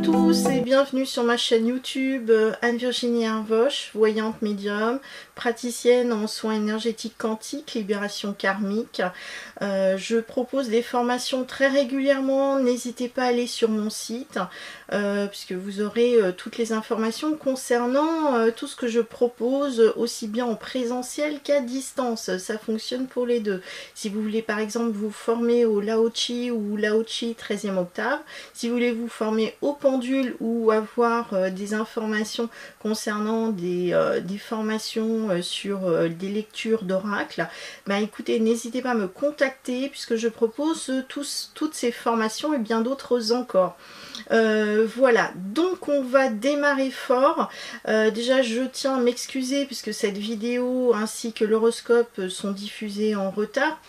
tous et bienvenue sur ma chaîne YouTube Anne-Virginie Hervoche, voyante médium, praticienne en soins énergétiques quantiques, libération karmique. Je propose des formations très régulièrement, n'hésitez pas à aller sur mon site puisque vous aurez toutes les informations concernant tout ce que je propose, aussi bien en présentiel qu'à distance. Ça fonctionne pour les deux. Si vous voulez par exemple vous former au Lao Chi ou Lao Chi 13e octave, si vous voulez vous former au pendule ou avoir des informations concernant des formations sur des lectures d'oracle, bah écoutez, n'hésitez pas à me contacter puisque je propose toutes ces formations et bien d'autres encore. Voilà, donc on va démarrer fort. Déjà je tiens à m'excuser puisque cette vidéo ainsi que l'horoscope sont diffusés en retard,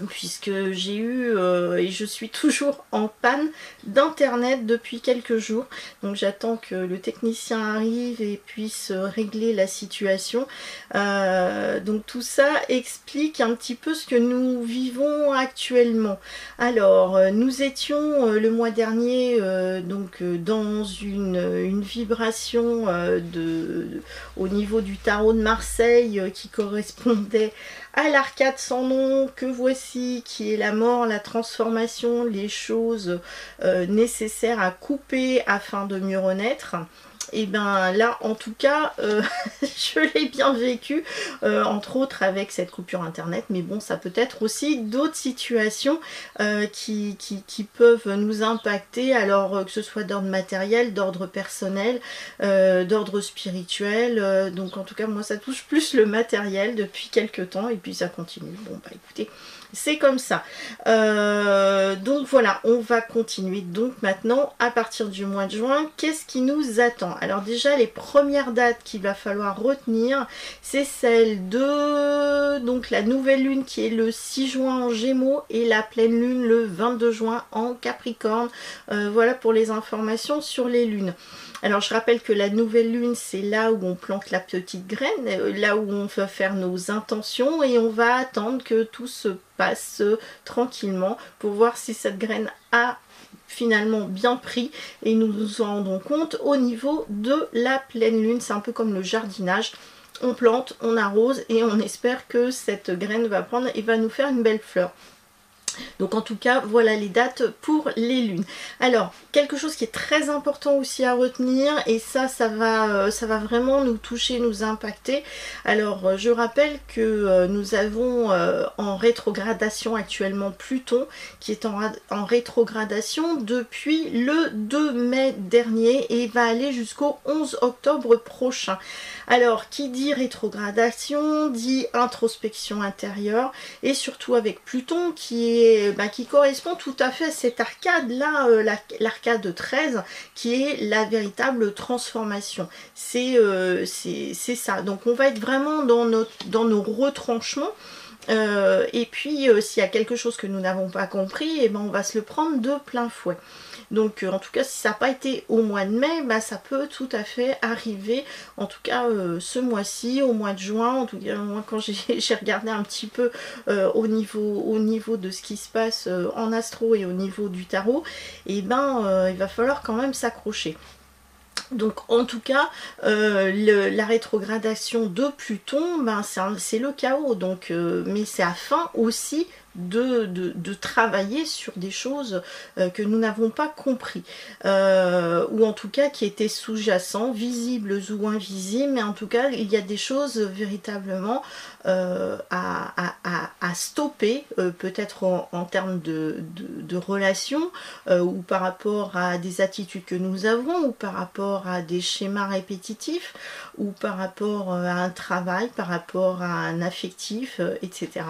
puisque j'ai eu et je suis toujours en panne d'internet depuis quelques jours, donc j'attends que le technicien arrive et puisse régler la situation. Donc tout ça explique un petit peu ce que nous vivons actuellement. Alors nous étions le mois dernier donc dans une vibration au niveau du tarot de Marseille qui correspondait à l'arcade sans nom que voici, qui est la mort, la transformation, les choses nécessaires à couper afin de mieux renaître. Et bien là en tout cas je l'ai bien vécu, entre autres avec cette coupure internet, mais bon, ça peut être aussi d'autres situations qui peuvent nous impacter, alors que ce soit d'ordre matériel, d'ordre personnel, d'ordre spirituel. Donc en tout cas moi ça touche plus le matériel depuis quelques temps et puis ça continue. Bon bah écoutez, c'est comme ça. Donc voilà, on va continuer. Donc maintenant, à partir du mois de juin, qu'est-ce qui nous attend? Alors déjà, les premières dates qu'il va falloir retenir, c'est celle de donc la nouvelle lune qui est le 6 juin en Gémeaux et la pleine lune le 22 juin en Capricorne. Voilà pour les informations sur les lunes. Alors je rappelle que la nouvelle lune, c'est là où on plante la petite graine, là où on va faire nos intentions et on va attendre que tout se passe tranquillement pour voir si cette graine a finalement bien pris, et nous nous en rendons compte au niveau de la pleine lune. C'est un peu comme le jardinage. On plante, on arrose et on espère que cette graine va prendre et va nous faire une belle fleur. Donc en tout cas, voilà les dates pour les lunes. Alors, quelque chose qui est très important aussi à retenir, et ça va vraiment nous toucher, nous impacter. Alors, je rappelle que nous avons en rétrogradation actuellement Pluton, qui est en rétrogradation depuis le 2 mai dernier et va aller jusqu'au 11 octobre prochain. Alors, qui dit rétrogradation, dit introspection intérieure, et surtout avec Pluton qui correspond tout à fait à cette arcade là, l'arcade 13, qui est la véritable transformation. C'est ça. Donc on va être vraiment dans nos retranchements. Et puis s'il y a quelque chose que nous n'avons pas compris, et ben on va se le prendre de plein fouet. Donc en tout cas, si ça n'a pas été au mois de mai, bah, ça peut tout à fait arriver, en tout cas ce mois-ci, au mois de juin. En tout cas, moi quand j'ai regardé un petit peu au niveau de ce qui se passe en astro et au niveau du tarot, et ben il va falloir quand même s'accrocher. Donc en tout cas, la rétrogradation de Pluton, ben, c'est le chaos, donc, mais c'est afin aussi de travailler sur des choses que nous n'avons pas compris, ou en tout cas qui étaient sous-jacents, visibles ou invisibles, mais en tout cas il y a des choses véritablement à stopper, peut-être en termes de relations, ou par rapport à des attitudes que nous avons, ou par rapport à des schémas répétitifs, ou par rapport à un travail, par rapport à un affectif, etc.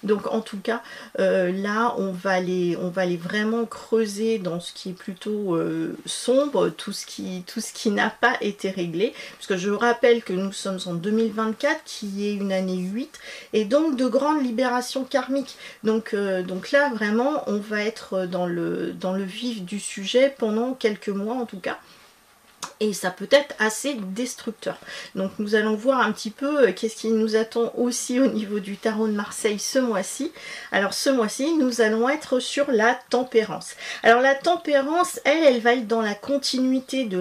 Donc en tout cas, là on va aller vraiment creuser dans ce qui est plutôt sombre, tout ce qui n'a pas été réglé, parce que je rappelle que nous sommes en 2024 qui est une année 8, et donc de grande libération karmique. Donc là vraiment on va être dans le vif du sujet pendant quelques mois en tout cas. Et ça peut être assez destructeur. Donc nous allons voir un petit peu qu'est-ce qui nous attend aussi au niveau du tarot de Marseille ce mois-ci. Alors ce mois-ci, nous allons être sur la tempérance. Alors la tempérance, elle va être dans la continuité de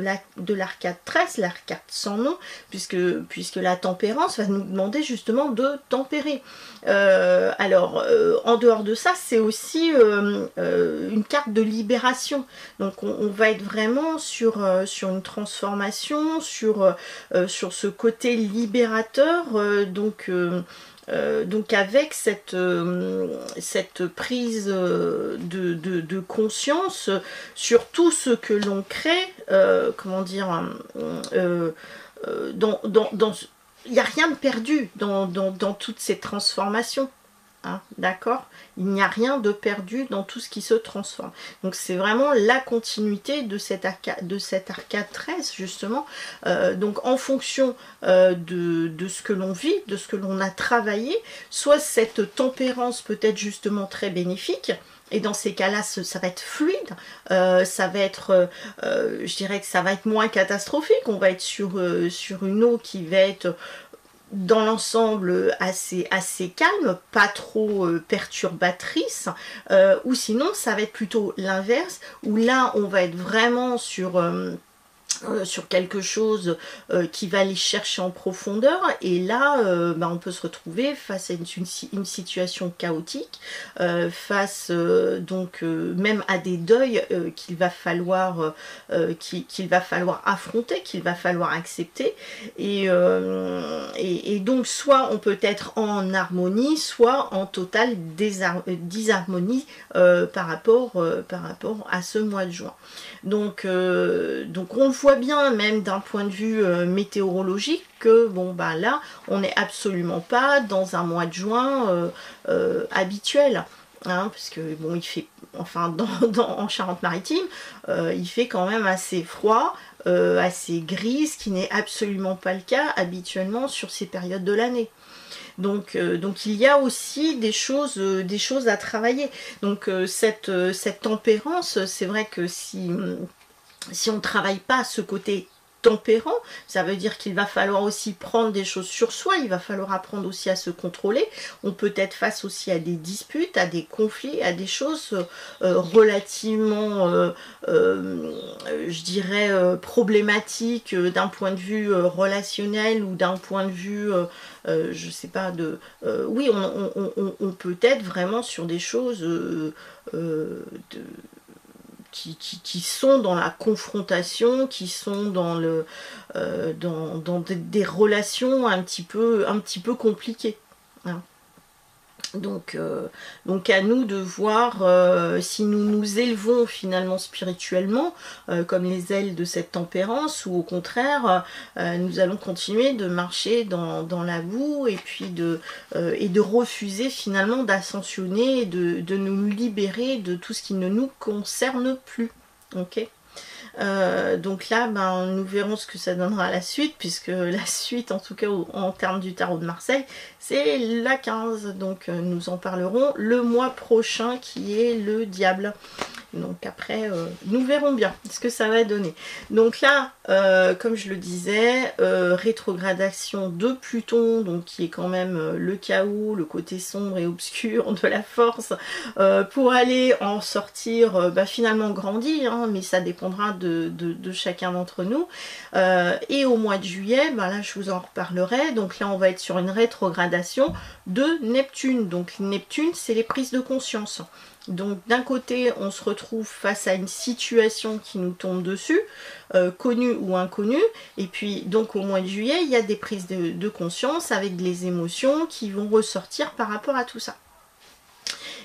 l'arcade 13, l'arcade sans nom, puisque la tempérance va nous demander justement de tempérer. En dehors de ça, c'est aussi une carte de libération. Donc on va être vraiment sur une transformation, sur ce côté libérateur, donc avec cette prise de conscience sur tout ce que l'on crée, comment dire, il n'y a rien de perdu dans toutes ces transformations. Hein, d'accord, il n'y a rien de perdu dans tout ce qui se transforme. Donc c'est vraiment la continuité de cette arcade 13 justement. Donc en fonction de ce que l'on vit, de ce que l'on a travaillé, soit cette tempérance peut être justement très bénéfique. Et dans ces cas-là, ça va être fluide, ça va être, je dirais que ça va être moins catastrophique. On va être sur une eau qui va être dans l'ensemble assez calme, pas trop perturbatrice, ou sinon ça va être plutôt l'inverse, où là on va être vraiment sur quelque chose qui va aller chercher en profondeur, et là on peut se retrouver face à une situation chaotique, face donc même à des deuils qu'il va falloir affronter, qu'il va falloir accepter, et donc soit on peut être en harmonie, soit en totale disharmonie par rapport à ce mois de juin. Donc on le voit bien, même d'un point de vue météorologique, que bon bah là on n'est absolument pas dans un mois de juin habituel, hein, parce que bon il fait, enfin en Charente-Maritime il fait quand même assez froid, assez gris, ce qui n'est absolument pas le cas habituellement sur ces périodes de l'année. Donc il y a aussi des choses à travailler. Donc cette tempérance, c'est vrai que si on ne travaille pas ce côté tempérant, ça veut dire qu'il va falloir aussi prendre des choses sur soi, il va falloir apprendre aussi à se contrôler. On peut être face aussi à des disputes, à des conflits, à des choses relativement, je dirais, problématiques d'un point de vue relationnel, ou d'un point de vue, je sais pas, oui, on peut être vraiment sur des choses qui sont dans la confrontation, qui sont dans des relations un petit peu compliquées, hein. Donc à nous de voir si nous nous élevons finalement spirituellement comme les ailes de cette tempérance, ou au contraire nous allons continuer de marcher dans la boue, et puis de refuser finalement d'ascensionner, et de nous libérer de tout ce qui ne nous concerne plus. Ok. Donc là, nous verrons ce que ça donnera à la suite, puisque la suite, en tout cas en termes du tarot de Marseille, c'est la 15. Donc nous en parlerons le mois prochain, qui est le diable. Donc après, nous verrons bien ce que ça va donner. Donc là, comme je le disais, rétrogradation de Pluton, donc qui est quand même le chaos, le côté sombre et obscur de la force, pour aller en sortir finalement grandi, hein, mais ça dépendra de chacun d'entre nous. Et au mois de juillet, là je vous en reparlerai. Donc là on va être sur une rétrogradation de Neptune. Donc Neptune, c'est les prises de conscience. Donc d'un côté on se retrouve face à une situation qui nous tombe dessus, connue ou inconnue, et puis donc au mois de juillet il y a des prises de conscience avec les émotions qui vont ressortir par rapport à tout ça.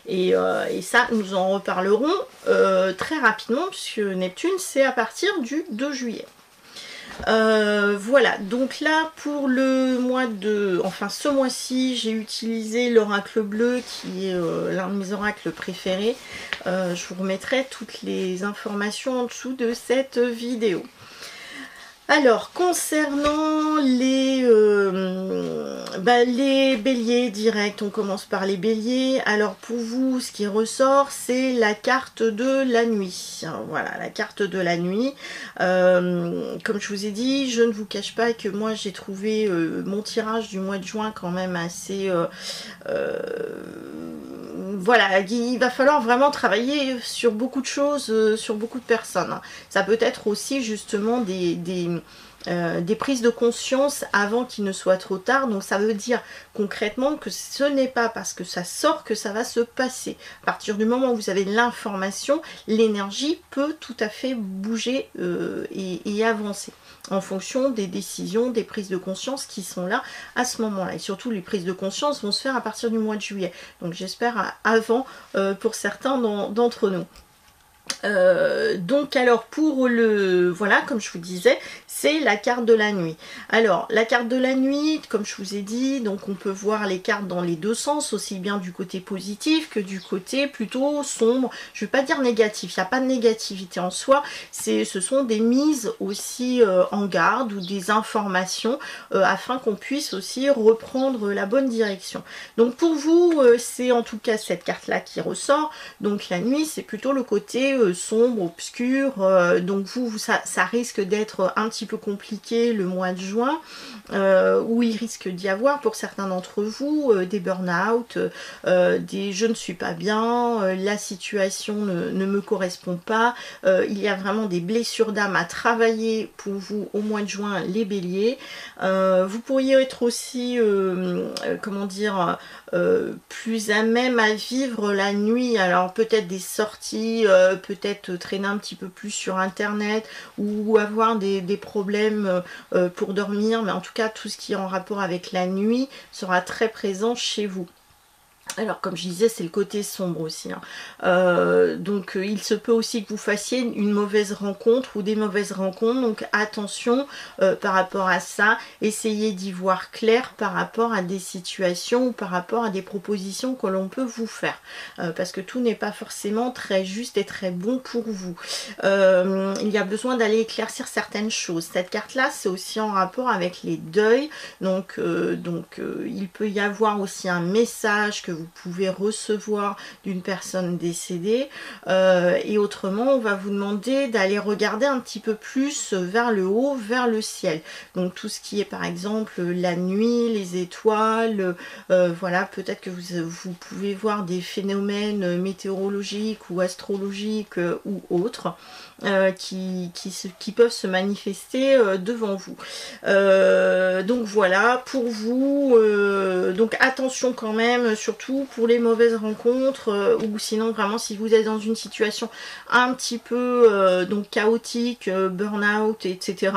Et ça nous en reparlerons très rapidement, puisque Neptune c'est à partir du 2 juillet. Voilà, donc là pour le mois de, enfin ce mois-ci, j'ai utilisé l'oracle bleu, qui est l'un de mes oracles préférés. Je vous remettrai toutes les informations en dessous de cette vidéo. Alors, concernant les béliers directs, on commence par les béliers. Alors, pour vous, ce qui ressort, c'est la carte de la nuit. Voilà, la carte de la nuit. Comme je vous ai dit, je ne vous cache pas que moi, j'ai trouvé mon tirage du mois de juin quand même assez... voilà, il va falloir vraiment travailler sur beaucoup de choses, sur beaucoup de personnes. Ça peut être aussi justement des prises de conscience avant qu'il ne soit trop tard. Donc ça veut dire concrètement que ce n'est pas parce que ça sort que ça va se passer. À partir du moment où vous avez l'information, l'énergie peut tout à fait bouger et avancer en fonction des décisions, des prises de conscience qui sont là à ce moment-là. Et surtout, les prises de conscience vont se faire à partir du mois de juillet. Donc j'espère avant pour certains d'entre nous. Donc alors pour le voilà, comme je vous disais, c'est la carte de la nuit. Alors la carte de la nuit, comme je vous ai dit, donc on peut voir les cartes dans les deux sens, aussi bien du côté positif que du côté plutôt sombre. Je ne vais pas dire négatif, il n'y a pas de négativité en soi, ce sont des mises aussi en garde ou des informations afin qu'on puisse aussi reprendre la bonne direction. Donc pour vous, c'est en tout cas cette carte là qui ressort. Donc la nuit, c'est plutôt le côté sombre, obscur, donc ça risque d'être un petit peu compliqué le mois de juin, où il risque d'y avoir pour certains d'entre vous des burn-out, des je ne suis pas bien, la situation ne me correspond pas, il y a vraiment des blessures d'âme à travailler pour vous au mois de juin, les béliers. Vous pourriez être aussi, comment dire, plus à même à vivre la nuit, alors peut-être des sorties, peut-être traîner un petit peu plus sur internet ou avoir des problèmes pour dormir, mais en tout cas tout ce qui est en rapport avec la nuit sera très présent chez vous. Alors comme je disais, c'est le côté sombre aussi, hein. Donc il se peut aussi que vous fassiez une mauvaise rencontre ou des mauvaises rencontres, donc attention par rapport à ça, essayez d'y voir clair par rapport à des situations ou par rapport à des propositions que l'on peut vous faire, parce que tout n'est pas forcément très juste et très bon pour vous. Il y a besoin d'aller éclaircir certaines choses. Cette carte là, c'est aussi en rapport avec les deuils, donc il peut y avoir aussi un message que vous pouvez recevoir d'une personne décédée, et autrement on va vous demander d'aller regarder un petit peu plus vers le haut, vers le ciel, donc tout ce qui est par exemple la nuit, les étoiles, voilà, peut-être que vous pouvez voir des phénomènes météorologiques ou astrologiques ou autres qui peuvent se manifester devant vous. Donc voilà, pour vous, donc attention quand même, surtout pour les mauvaises rencontres, ou sinon vraiment si vous êtes dans une situation un petit peu donc chaotique, burn-out, etc.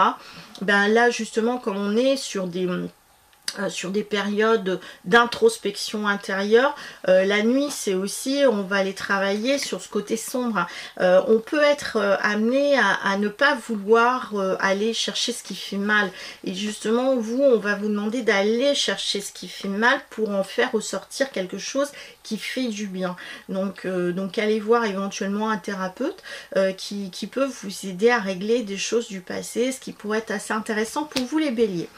Ben là justement, comme on est sur des périodes d'introspection intérieure, la nuit c'est aussi, on va aller travailler sur ce côté sombre. On peut être amené à ne pas vouloir aller chercher ce qui fait mal, et justement vous, on va vous demander d'aller chercher ce qui fait mal pour en faire ressortir quelque chose qui fait du bien. Donc allez voir éventuellement un thérapeute qui peut vous aider à régler des choses du passé, ce qui pourrait être assez intéressant pour vous les béliers.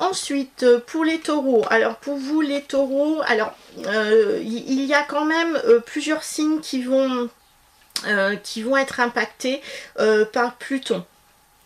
Ensuite, pour les taureaux, alors pour vous les taureaux, alors il y a quand même plusieurs signes qui vont être impactés par Pluton.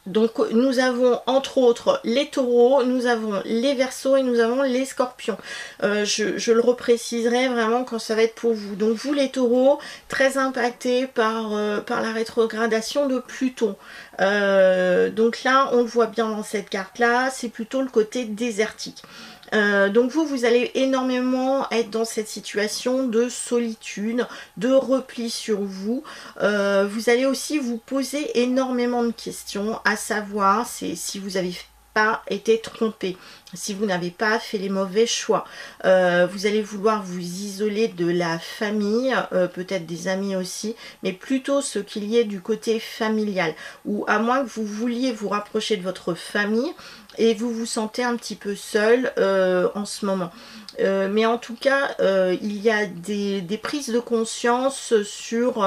Donc nous avons entre autres les taureaux, nous avons les verseaux et nous avons les scorpions. Je le repréciserai vraiment quand ça va être pour vous. Donc vous les taureaux, très impactés par la rétrogradation de Pluton. Donc là on le voit bien dans cette carte là, c'est plutôt le côté désertique. Donc vous allez énormément être dans cette situation de solitude, de repli sur vous. Vous allez aussi vous poser énormément de questions, à savoir si vous avez pas été trompé, si vous n'avez pas fait les mauvais choix. Vous allez vouloir vous isoler de la famille, peut-être des amis aussi, mais plutôt ce qu'il y ait du côté familial, ou à moins que vous vouliez vous rapprocher de votre famille et vous vous sentez un petit peu seul en ce moment. Mais en tout cas, il y a des prises de conscience sur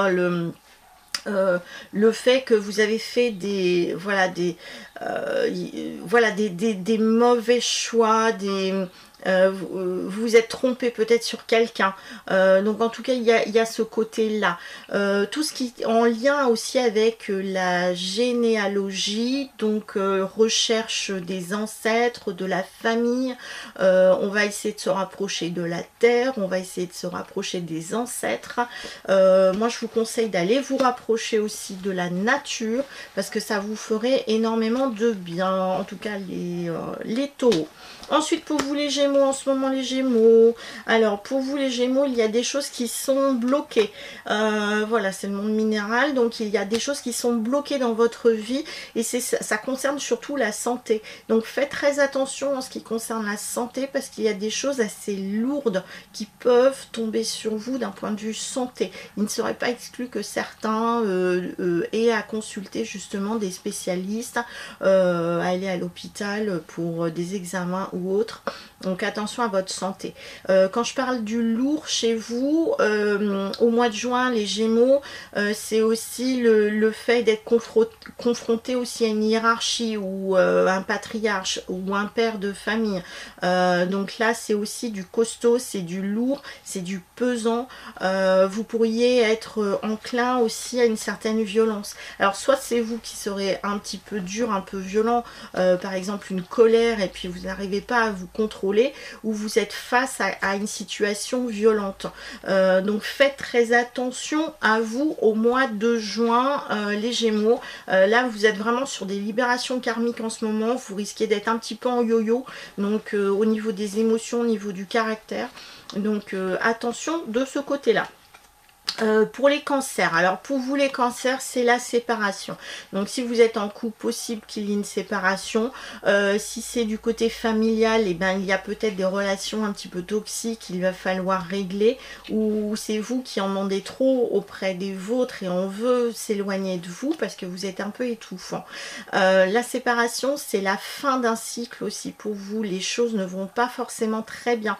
le fait que vous avez fait des mauvais choix, vous vous êtes trompé peut-être sur quelqu'un, donc en tout cas il y a ce côté là, tout ce qui est en lien aussi avec la généalogie, donc recherche des ancêtres, de la famille, on va essayer de se rapprocher de la terre, on va essayer de se rapprocher des ancêtres. Moi je vous conseille d'aller vous rapprocher aussi de la nature, parce que ça vous ferait énormément de bien, en tout cas les taureaux. Ensuite, pour vous les Gémeaux, en ce moment les Gémeaux, alors pour vous les Gémeaux, il y a des choses qui sont bloquées. Voilà, c'est le monde minéral, donc il y a des choses qui sont bloquées dans votre vie, et ça concerne surtout la santé. Donc faites très attention en ce qui concerne la santé, parce qu'il y a des choses assez lourdes qui peuvent tomber sur vous d'un point de vue santé. Il ne serait pas exclu que certains aient à consulter justement des spécialistes, aller à l'hôpital pour des examens ou autres. Donc attention à votre santé. Quand je parle du lourd chez vous, au mois de juin, les Gémeaux, c'est aussi le fait d'être confronté aussi à une hiérarchie ou un patriarche ou un père de famille. Donc là, c'est aussi du costaud, c'est du lourd, c'est du pesant. Vous pourriez être enclin aussi à une certaine violence. Alors soit c'est vous qui serez un petit peu dur, un peu violent, par exemple une colère, et puis vous n'arrivez pas à vous contrôler, ou vous êtes face à une situation violente. Donc faites très attention à vous au mois de juin, les Gémeaux. Là vous êtes vraiment sur des libérations karmiques en ce moment, vous risquez d'être un petit peu en yo-yo, donc au niveau des émotions, au niveau du caractère, donc attention de ce côté là. Pour les cancers, alors pour vous les cancers, c'est la séparation. Donc si vous êtes en couple, possible qu'il y ait une séparation. Si c'est du côté familial, eh ben, il y a peut-être des relations un petit peu toxiques, il va falloir régler, ou c'est vous qui en demandez trop auprès des vôtres et on veut s'éloigner de vous parce que vous êtes un peu étouffant. La séparation, c'est la fin d'un cycle aussi pour vous. Les choses ne vont pas forcément très bien.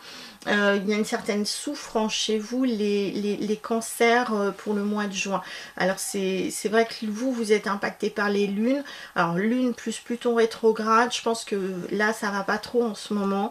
Il y a une certaine souffrance chez vous, les cancers pour le mois de juin. Alors c'est vrai que vous êtes impacté par les lunes. Alors lune plus Pluton rétrograde, je pense que là ça va pas trop en ce moment,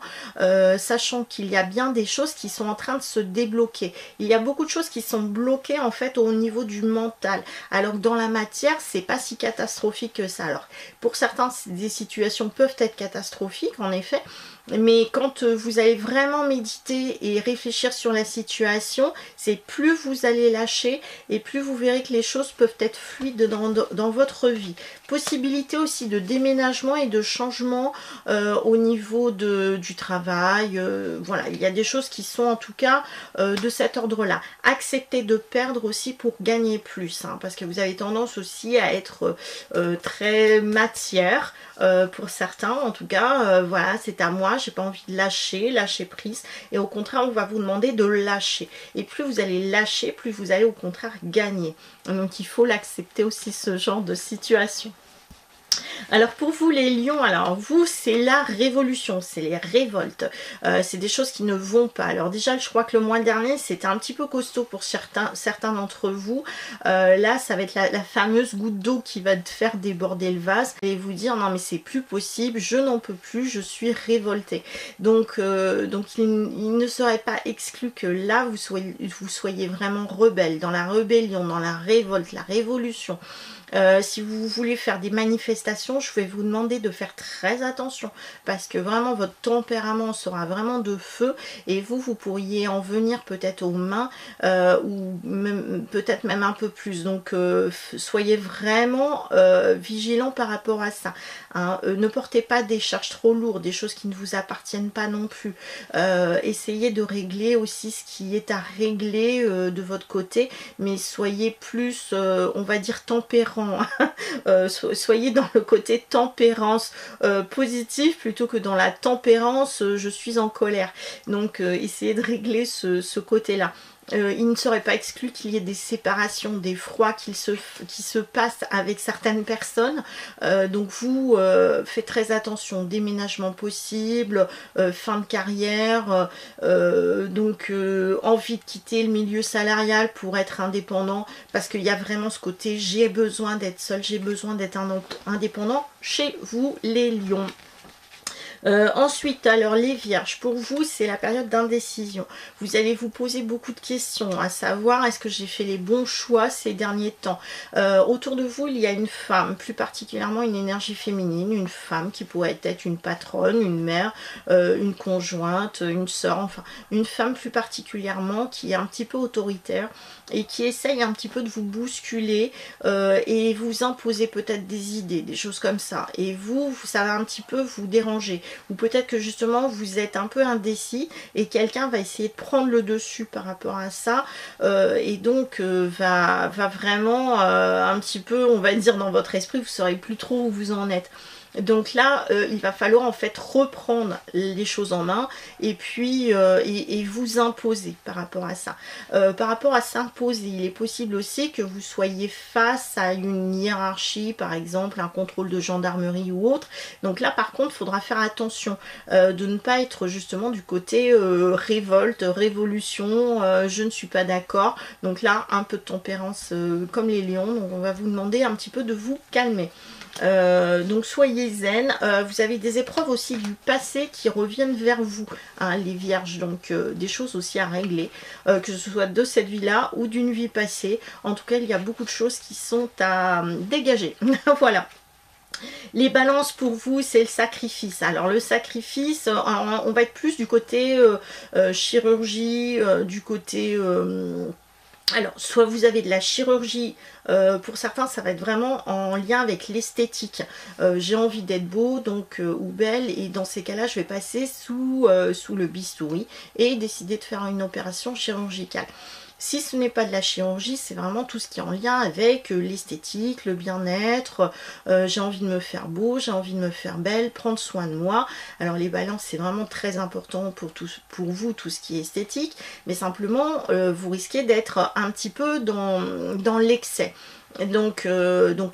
sachant qu'il y a bien des choses qui sont en train de se débloquer. Il y a beaucoup de choses qui sont bloquées en fait au niveau du mental, alors que dans la matière c'est pas si catastrophique que ça. Alors pour certains des situations peuvent être catastrophiques en effet, mais quand vous allez vraiment méditer et réfléchir sur la situation, c'est plus vous allez lâcher et plus vous verrez que les choses peuvent être fluides dans votre vie. Possibilité aussi de déménagement et de changement au niveau du travail. Voilà, il y a des choses qui sont en tout cas de cet ordre-là. Acceptez de perdre aussi pour gagner plus, hein, parce que vous avez tendance aussi à être très matière. Pour certains en tout cas, voilà, c'est à moi, j'ai pas envie de lâcher prise, et au contraire on va vous demander de lâcher, et plus vous allez lâcher, plus vous allez au contraire gagner. Donc il faut l'accepter aussi, ce genre de situation. Alors pour vous les lions, alors vous c'est la révolution, c'est les révoltes, c'est des choses qui ne vont pas. Alors déjà je crois que le mois dernier c'était un petit peu costaud pour certains d'entre vous. Là ça va être la fameuse goutte d'eau qui va faire déborder le vase et vous dire non mais c'est plus possible, je n'en peux plus, je suis révoltée. Donc il ne serait pas exclu que là vous soyez vraiment rebelle, dans la rébellion, dans la révolte, la révolution. Si vous voulez faire des manifestations, je vais vous demander de faire très attention parce que vraiment votre tempérament sera vraiment de feu et vous pourriez en venir peut-être aux mains ou peut-être même un peu plus. Donc soyez vraiment vigilants par rapport à ça, hein. Ne portez pas des charges trop lourdes, des choses qui ne vous appartiennent pas non plus. Essayez de régler aussi ce qui est à régler de votre côté, mais soyez plus, on va dire, tempérant. Soyez dans le côté tempérance positif plutôt que dans la tempérance je suis en colère. Donc essayez de régler ce côté là. Il ne serait pas exclu qu'il y ait des séparations, des froids qui se passent avec certaines personnes. Donc vous faites très attention, déménagement possible, fin de carrière, donc envie de quitter le milieu salarial pour être indépendant, parce qu'il y a vraiment ce côté j'ai besoin d'être seul, j'ai besoin d'être indépendant chez vous les lions. Ensuite, alors les vierges, pour vous, c'est la période d'indécision. Vous allez vous poser beaucoup de questions, à savoir, est-ce que j'ai fait les bons choix ces derniers temps? Autour de vous, il y a une femme, plus particulièrement une énergie féminine, une femme qui pourrait être une patronne, une mère, une conjointe, une sœur, enfin, une femme plus particulièrement qui est un petit peu autoritaire et qui essaye un petit peu de vous bousculer et vous imposer peut-être des idées, des choses comme ça. Et vous, ça va un petit peu vous déranger. Ou peut-être que justement vous êtes un peu indécis et quelqu'un va essayer de prendre le dessus par rapport à ça et donc va vraiment un petit peu, on va dire dans votre esprit, vous ne saurez plus trop où vous en êtes. Donc là, il va falloir en fait reprendre les choses en main et puis et vous imposer par rapport à ça. Par rapport à s'imposer, il est possible aussi que vous soyez face à une hiérarchie, par exemple un contrôle de gendarmerie ou autre. Donc là par contre, il faudra faire attention de ne pas être justement du côté révolte, révolution, je ne suis pas d'accord. Donc là, un peu de tempérance comme les lions, donc on va vous demander un petit peu de vous calmer. Donc soyez zen, vous avez des épreuves aussi du passé qui reviennent vers vous, hein, les vierges, donc des choses aussi à régler, que ce soit de cette vie là ou d'une vie passée. En tout cas il y a beaucoup de choses qui sont à dégager. Voilà. Les balances pour vous, c'est le sacrifice. Alors le sacrifice, on va être plus du côté chirurgie, du côté... alors, soit vous avez de la chirurgie, pour certains ça va être vraiment en lien avec l'esthétique. J'ai envie d'être beau donc ou belle, et dans ces cas-là je vais passer sous le bistouri et décider de faire une opération chirurgicale. Si ce n'est pas de la chirurgie, c'est vraiment tout ce qui est en lien avec l'esthétique, le bien-être, j'ai envie de me faire beau, j'ai envie de me faire belle, prendre soin de moi. Alors les balances, c'est vraiment très important pour vous, tout ce qui est esthétique, mais simplement, vous risquez d'être un petit peu dans l'excès. Donc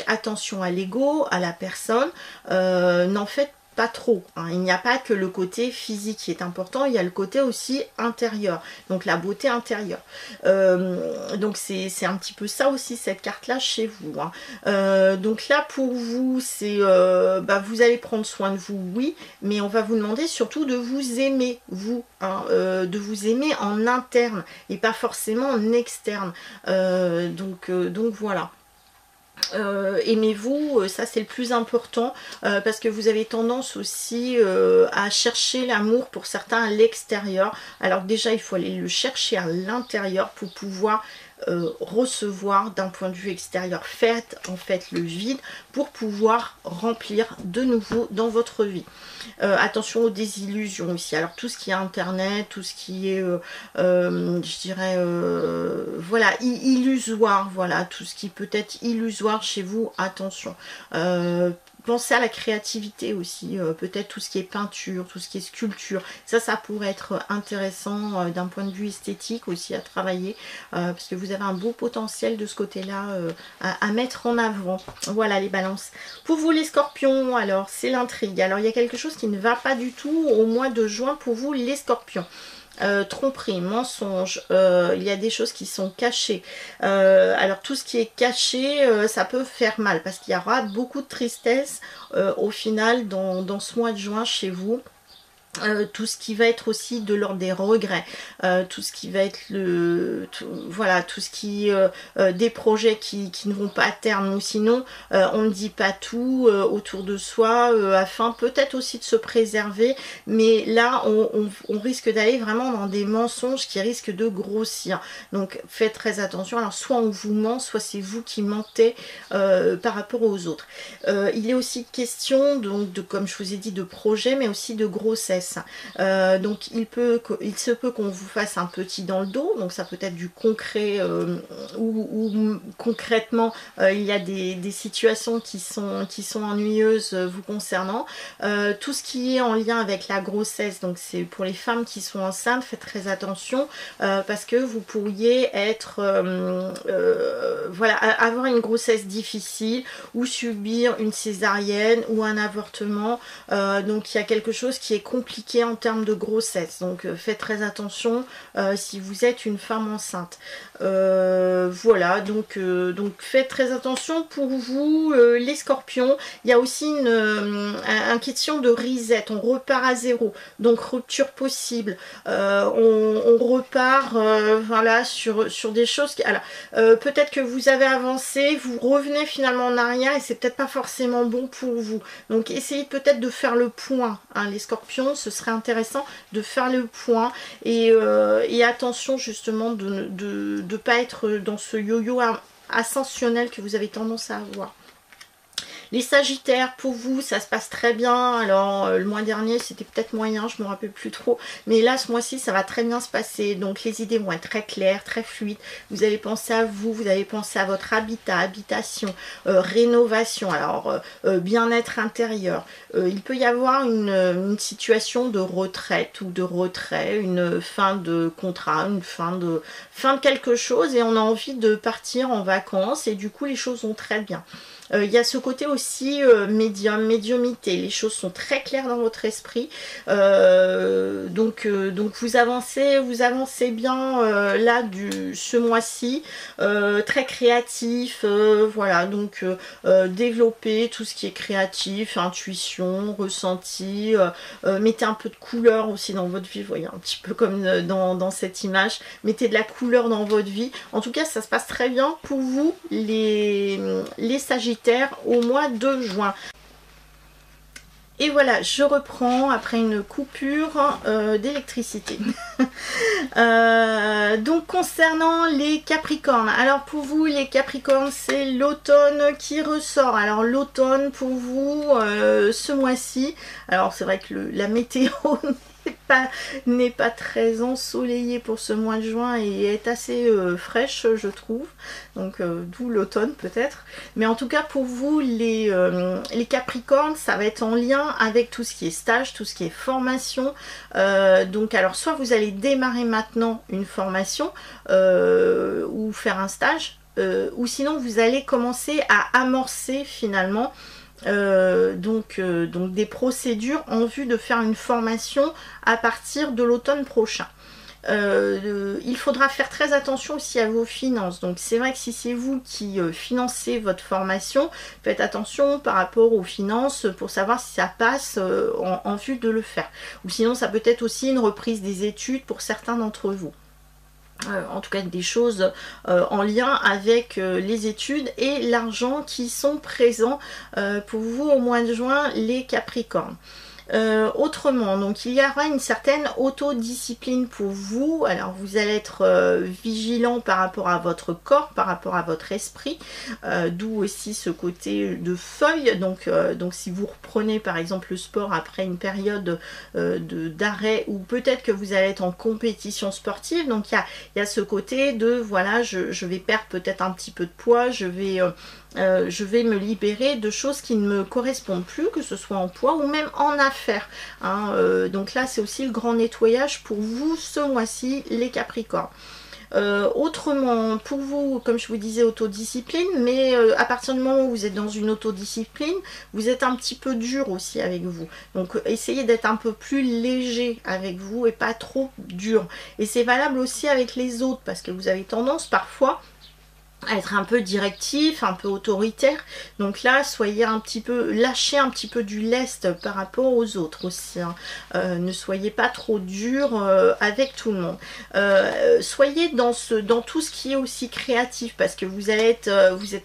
attention à l'ego, à la personne, n'en faites pas trop, hein. Il n'y a pas que le côté physique qui est important, il y a le côté aussi intérieur, donc la beauté intérieure. Donc c'est un petit peu ça aussi, cette carte là chez vous, hein. Donc là pour vous, c'est vous allez prendre soin de vous, oui, mais on va vous demander surtout de vous aimer, vous, hein, de vous aimer en interne et pas forcément en externe. Donc voilà. Aimez-vous, ça c'est le plus important, parce que vous avez tendance aussi à chercher l'amour pour certains à l'extérieur, alors déjà il faut aller le chercher à l'intérieur pour pouvoir recevoir d'un point de vue extérieur. Faites en fait le vide pour pouvoir remplir de nouveau dans votre vie. Attention aux désillusions aussi, alors tout ce qui est internet, tout ce qui est je dirais voilà, illusoire, voilà, tout ce qui peut être illusoire chez vous, attention. Pensez à la créativité aussi, peut-être tout ce qui est peinture, tout ce qui est sculpture, ça pourrait être intéressant d'un point de vue esthétique aussi à travailler, parce que vous avez un beau potentiel de ce côté-là à mettre en avant. Voilà les balances. Pour vous les scorpions, alors c'est l'intrigue. Alors il y a quelque chose qui ne va pas du tout au mois de juin pour vous les scorpions. Tromperie, mensonge, il y a des choses qui sont cachées. Alors tout ce qui est caché, ça peut faire mal parce qu'il y aura beaucoup de tristesse au final dans ce mois de juin chez vous. Tout ce qui va être aussi de l'ordre des regrets, tout ce qui va être voilà, tout ce qui des projets qui ne vont pas à terme, ou sinon on ne dit pas tout autour de soi afin peut-être aussi de se préserver, mais là on risque d'aller vraiment dans des mensonges qui risquent de grossir, donc faites très attention. Alors soit on vous ment, soit c'est vous qui mentez par rapport aux autres. Il est aussi question donc comme je vous ai dit, de projets, mais aussi de grossesse. grossesse. Donc il se peut qu'on vous fasse un petit dans le dos, donc ça peut être du concret ou concrètement il y a des situations qui sont ennuyeuses vous concernant. Tout ce qui est en lien avec la grossesse, donc c'est pour les femmes qui sont enceintes, faites très attention parce que vous pourriez être voilà, avoir une grossesse difficile ou subir une césarienne ou un avortement. Donc il y a quelque chose qui est compliqué en termes de grossesse, donc faites très attention si vous êtes une femme enceinte. Voilà, donc faites très attention pour vous les scorpions. Il y a aussi une question de reset, on repart à zéro, donc rupture possible. On repart voilà, sur des choses qui... Alors, peut-être que vous avez avancé, vous revenez finalement en arrière et c'est peut-être pas forcément bon pour vous. Donc essayez peut-être de faire le point, hein, les scorpions, ce serait intéressant de faire le point et attention justement de ne pas être dans ce yo-yo ascensionnel que vous avez tendance à avoir. Les sagittaires, pour vous, ça se passe très bien. Alors, le mois dernier, c'était peut-être moyen, je ne me rappelle plus trop. Mais là, ce mois-ci, ça va très bien se passer. Donc, les idées vont être très claires, très fluides. Vous allez penser à vous, vous allez penser à votre habitat, habitation, rénovation, alors bien-être intérieur. Il peut y avoir une situation de retraite ou de retrait, une fin de contrat, une fin de quelque chose. Et on a envie de partir en vacances. Et du coup, les choses vont très bien. Il y a ce côté aussi médiumité, les choses sont très claires dans votre esprit, donc vous avancez bien là ce mois-ci, très créatif, voilà, donc développer tout ce qui est créatif, intuition, ressenti, mettez un peu de couleur aussi dans votre vie, vous voyez, un petit peu comme dans cette image, mettez de la couleur dans votre vie. En tout cas, ça se passe très bien pour vous les Sagittaires au mois de juin. Et voilà, je reprends après une coupure d'électricité. Donc concernant les Capricornes, alors pour vous les Capricornes, c'est l'automne qui ressort. Alors l'automne pour vous ce mois-ci, alors c'est vrai que la météo n'est pas très ensoleillée pour ce mois de juin et est assez fraîche, je trouve, donc d'où l'automne peut-être, mais en tout cas pour vous les Capricornes, ça va être en lien avec tout ce qui est stage, tout ce qui est formation, donc alors soit vous allez démarrer maintenant une formation ou faire un stage, ou sinon vous allez commencer à amorcer finalement donc des procédures en vue de faire une formation à partir de l'automne prochain. Il faudra faire très attention aussi à vos finances. Donc c'est vrai que si c'est vous qui financez votre formation, faites attention par rapport aux finances pour savoir si ça passe en vue de le faire. Ou sinon ça peut être aussi une reprise des études pour certains d'entre vous. En tout cas des choses en lien avec les études et l'argent qui sont présents pour vous au mois de juin les Capricornes. Autrement, donc il y aura une certaine autodiscipline pour vous. Alors vous allez être vigilant par rapport à votre corps, par rapport à votre esprit, d'où aussi ce côté de feuille. Donc si vous reprenez par exemple le sport après une période d'arrêt, ou peut-être que vous allez être en compétition sportive, donc il y a ce côté de voilà, je vais perdre peut-être un petit peu de poids, je vais me libérer de choses qui ne me correspondent plus, que ce soit en poids ou même en affaires, hein. Donc là c'est aussi le grand nettoyage pour vous ce mois-ci les Capricornes. Autrement pour vous, comme je vous disais, autodiscipline, mais à partir du moment où vous êtes dans une autodiscipline, vous êtes un petit peu dur aussi avec vous, donc essayez d'être un peu plus léger avec vous et pas trop dur. Et c'est valable aussi avec les autres, parce que vous avez tendance parfois à être un peu directif, un peu autoritaire, donc là soyez un petit peu, lâchez un petit peu du lest par rapport aux autres aussi, hein. Ne soyez pas trop dur avec tout le monde, soyez dans tout ce qui est aussi créatif, parce que vous êtes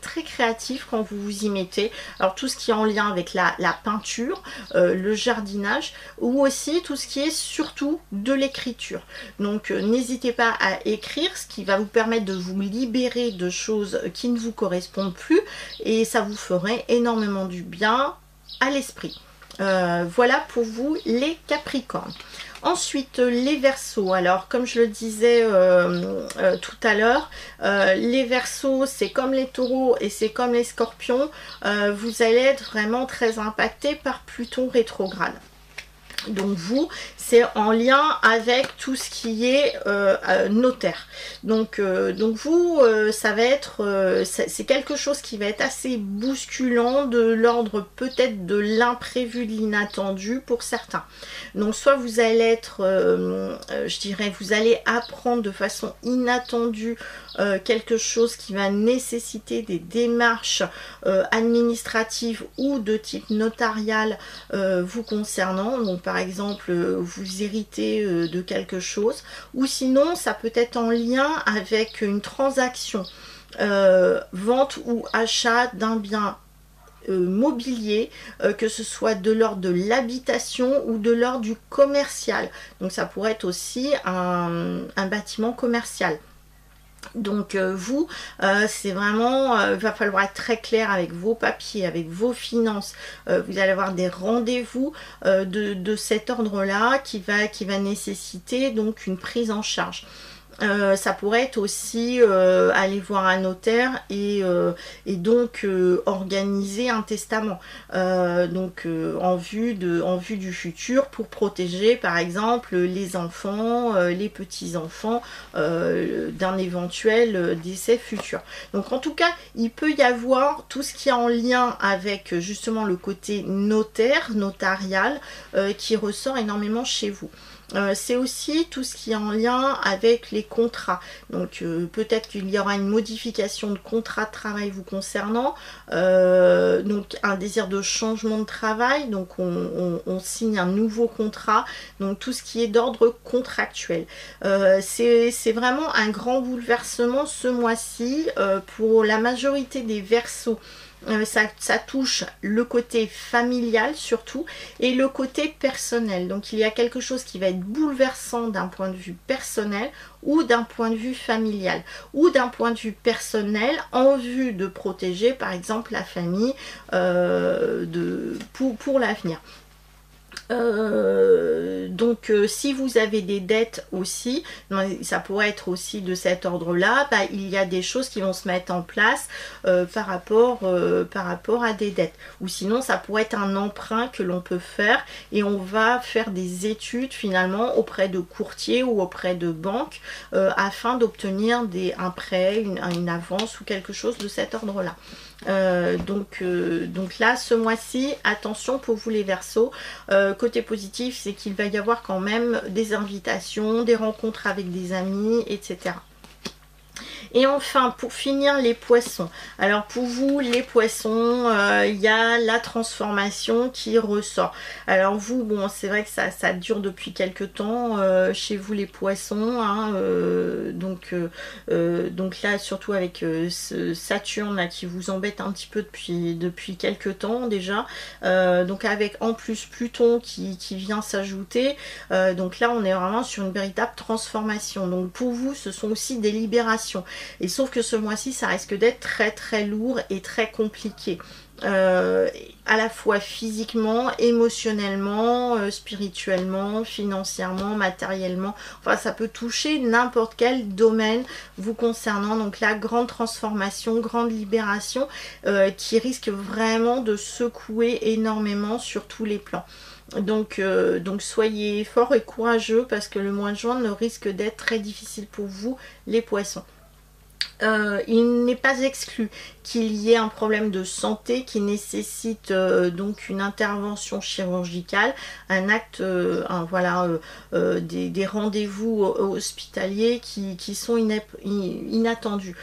très créatif quand vous vous y mettez. Alors tout ce qui est en lien avec la peinture, le jardinage, ou aussi tout ce qui est surtout de l'écriture. Donc n'hésitez pas à écrire, ce qui va vous permettre de vous libérer de choses qui ne vous correspondent plus, et ça vous ferait énormément du bien à l'esprit. Voilà pour vous les Capricornes. Ensuite, les Verseaux. Alors, comme je le disais tout à l'heure, les Verseaux, c'est comme les Taureaux et c'est comme les Scorpions. Vous allez être vraiment très impacté par Pluton rétrograde. Donc vous, c'est en lien avec tout ce qui est notaire. Donc vous, ça va être, c'est quelque chose qui va être assez bousculant, de l'ordre peut-être de l'imprévu, de l'inattendu pour certains. Donc soit vous allez être, je dirais, vous allez apprendre de façon inattendue quelque chose qui va nécessiter des démarches administratives ou de type notarial vous concernant. Donc par exemple vous héritez de quelque chose, ou sinon ça peut être en lien avec une transaction, vente ou achat d'un bien mobilier, que ce soit de l'ordre de l'habitation ou de l'ordre du commercial. Donc ça pourrait être aussi un bâtiment commercial. Donc vous, c'est vraiment, va falloir être très clair avec vos papiers, avec vos finances. Vous allez avoir des rendez-vous de cet ordre-là qui va nécessiter donc une prise en charge. Ça pourrait être aussi aller voir un notaire et donc organiser un testament en vue du futur, pour protéger par exemple les enfants, les petits-enfants d'un éventuel décès futur. Donc en tout cas, il peut y avoir tout ce qui est en lien avec justement le côté notarial qui ressort énormément chez vous. C'est aussi tout ce qui est en lien avec les contrats. Donc peut-être qu'il y aura une modification de contrat de travail vous concernant, donc un désir de changement de travail, donc on signe un nouveau contrat, donc tout ce qui est d'ordre contractuel. C'est vraiment un grand bouleversement ce mois-ci pour la majorité des Verseaux. Ça touche le côté familial surtout et le côté personnel. Donc il y a quelque chose qui va être bouleversant d'un point de vue personnel ou d'un point de vue familial ou d'un point de vue personnel en vue de protéger par exemple la famille pour l'avenir. Si vous avez des dettes aussi, ça pourrait être aussi de cet ordre là, il y a des choses qui vont se mettre en place par rapport à des dettes, ou sinon ça pourrait être un emprunt que l'on peut faire et on va faire des études finalement auprès de courtiers ou auprès de banques afin d'obtenir un prêt, une avance ou quelque chose de cet ordre là. Donc là ce mois-ci, attention pour vous les Verseaux. Côté positif, c'est qu'il va y avoir quand même des invitations, des rencontres avec des amis, etc. Et enfin, pour finir, les Poissons. Alors pour vous, les Poissons, il y a la transformation qui ressort. Alors vous, bon, c'est vrai que ça dure depuis quelques temps chez vous les Poissons. Hein, donc là, surtout avec ce Saturne là, qui vous embête un petit peu depuis quelques temps déjà. Donc avec en plus Pluton qui vient s'ajouter. Donc là, on est vraiment sur une véritable transformation. Donc pour vous, ce sont aussi des libérations. Et sauf que ce mois-ci, ça risque d'être très très lourd et très compliqué. À la fois physiquement, émotionnellement, spirituellement, financièrement, matériellement. Enfin, ça peut toucher n'importe quel domaine vous concernant. Donc la grande transformation, grande libération qui risque vraiment de secouer énormément sur tous les plans. Donc soyez forts et courageux parce que le mois de juin ne risque d'être très difficile pour vous les Poissons. Il n'est pas exclu qu'il y ait un problème de santé qui nécessite donc une intervention chirurgicale, un acte, des rendez-vous hospitaliers qui sont inattendus.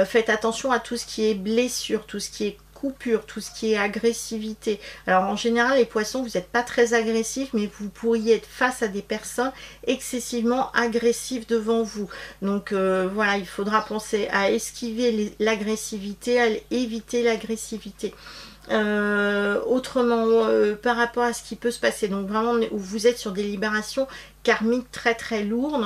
Faites attention à tout ce qui est blessure, tout ce qui est coupure, tout ce qui est agressivité. Alors en général les Poissons, vous n'êtes pas très agressifs, mais vous pourriez être face à des personnes excessivement agressives devant vous. Donc voilà, il faudra penser à esquiver l'agressivité, à éviter l'agressivité. Autrement, par rapport à ce qui peut se passer, donc vraiment vous êtes sur des libérations karmique très très lourde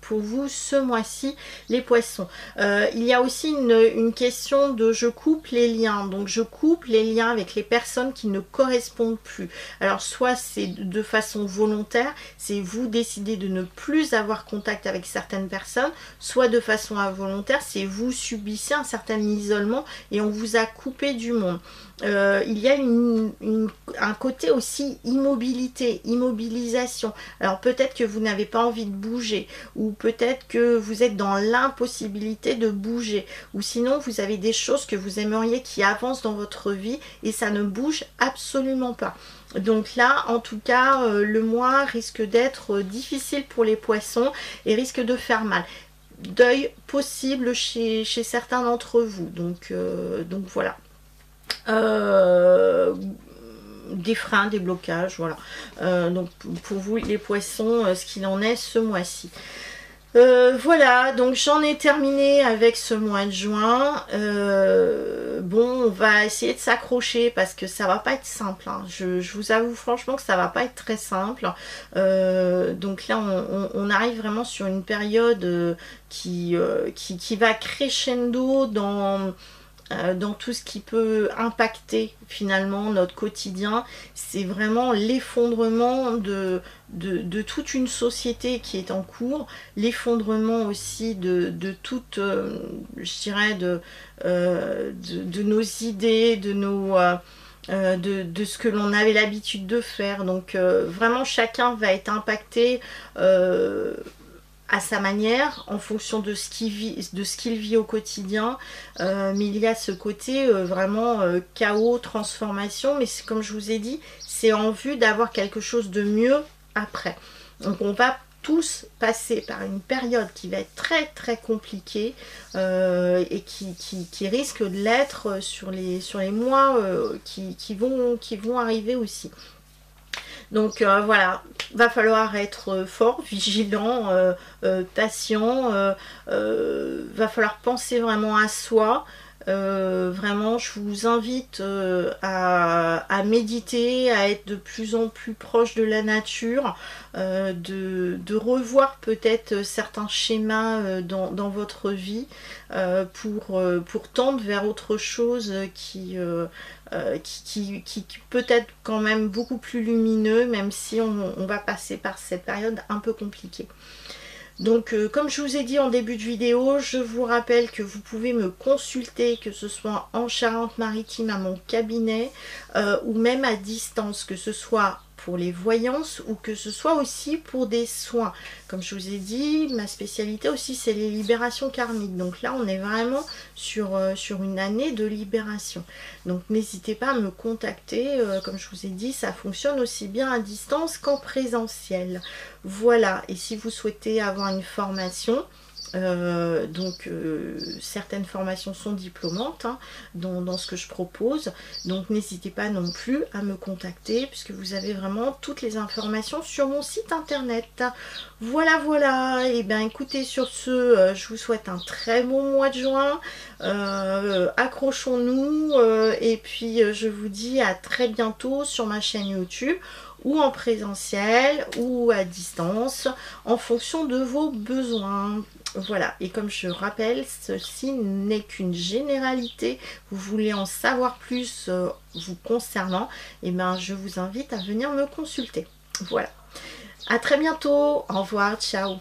pour vous ce mois-ci, les poissons. Il y a aussi une question de je coupe les liens, donc je coupe les liens avec les personnes qui ne correspondent plus. Alors soit c'est de façon volontaire, c'est vous décidez de ne plus avoir contact avec certaines personnes, soit de façon involontaire, c'est vous subissez un certain isolement et on vous a coupé du monde. Il y a un côté aussi immobilisation. Alors peut-être que vous n'avez pas envie de bouger, ou peut-être que vous êtes dans l'impossibilité de bouger, ou sinon vous avez des choses que vous aimeriez qui avancent dans votre vie et ça ne bouge absolument pas. Donc là, en tout cas, le mois risque d'être difficile pour les poissons et risque de faire mal. Deuil possible chez certains d'entre vous. Donc voilà. Des freins, des blocages, voilà. Donc pour vous les poissons, ce qu'il en est ce mois-ci. Voilà, donc j'en ai terminé avec ce mois de juin. Bon, on va essayer de s'accrocher parce que ça va pas être simple, hein. Je vous avoue franchement que ça va pas être très simple. Donc là on arrive vraiment sur une période qui va crescendo dans tout ce qui peut impacter finalement notre quotidien. C'est vraiment l'effondrement de toute une société qui est en cours, l'effondrement aussi de toute, je dirais, de nos idées, de ce que l'on avait l'habitude de faire. Donc vraiment chacun va être impacté à sa manière, en fonction de ce qu'il vit au quotidien, mais il y a ce côté vraiment chaos, transformation, mais comme je vous ai dit, c'est en vue d'avoir quelque chose de mieux après. Donc on va tous passer par une période qui va être très très compliquée et qui risque de l'être sur les mois qui vont arriver aussi. Donc voilà, va falloir être fort, vigilant, patient, va falloir penser vraiment à soi. Vraiment, je vous invite à méditer, à être de plus en plus proche de la nature, de revoir peut-être certains schémas dans votre vie pour tendre vers autre chose qui peut être quand même beaucoup plus lumineux, même si on va passer par cette période un peu compliquée. Donc comme je vous ai dit en début de vidéo, je vous rappelle que vous pouvez me consulter, que ce soit en Charente-Maritime à mon cabinet ou même à distance, que ce soit pour les voyances ou que ce soit aussi pour des soins. Comme je vous ai dit, ma spécialité aussi c'est les libérations karmiques. Donc là on est vraiment sur une année de libération. Donc n'hésitez pas à me contacter, comme je vous ai dit, ça fonctionne aussi bien à distance qu'en présentiel. Voilà, et si vous souhaitez avoir une formation, certaines formations sont diplômantes hein, dans ce que je propose, donc n'hésitez pas non plus à me contacter puisque vous avez vraiment toutes les informations sur mon site internet. Voilà, et bien écoutez, sur ce je vous souhaite un très bon mois de juin, accrochons-nous et puis je vous dis à très bientôt sur ma chaîne YouTube ou en présentiel ou à distance en fonction de vos besoins. Voilà, et comme je rappelle, ceci n'est qu'une généralité. Vous voulez en savoir plus vous concernant, et ben je vous invite à venir me consulter. Voilà, à très bientôt, au revoir, ciao.